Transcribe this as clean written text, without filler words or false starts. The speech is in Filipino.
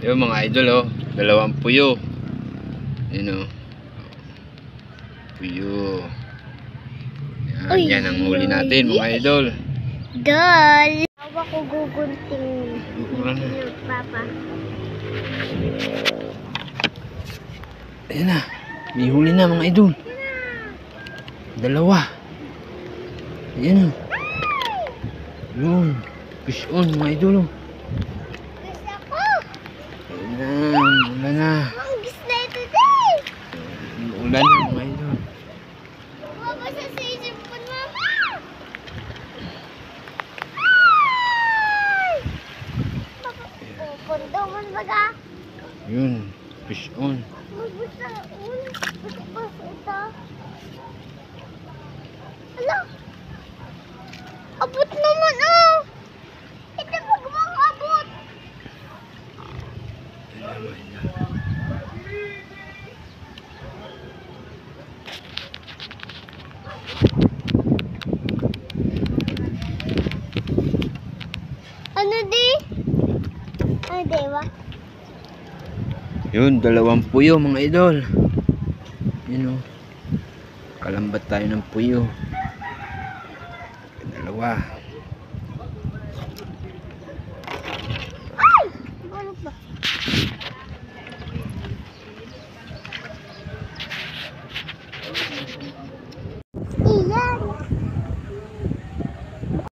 Yung mga idol, oh, dalawang puyo. Yun, oh. Puyo. Yan, yan ang huli natin, mga idol. Dol! Awa ko gugunting. Papa. Ayan na. May huli na, mga idol. Dalawa. Ayan, oh. Yun. Fish on, mga idol, oh. Gusto ko! Ayan na, ulan na. Ang gusto na ito din! Ulan na, mga idol. Mabasa sa isip ko, mama! Pupundo man baga. Yun. Fish on. Mabasa. Gusto ko ito. Ala! Abot naman, oh! Ito pag mga abot. Ano di? Ano di ba? Yun, dalawang puyo, mga idol. Yun, oh. Kalambat tayo ng puyo. Dalawa.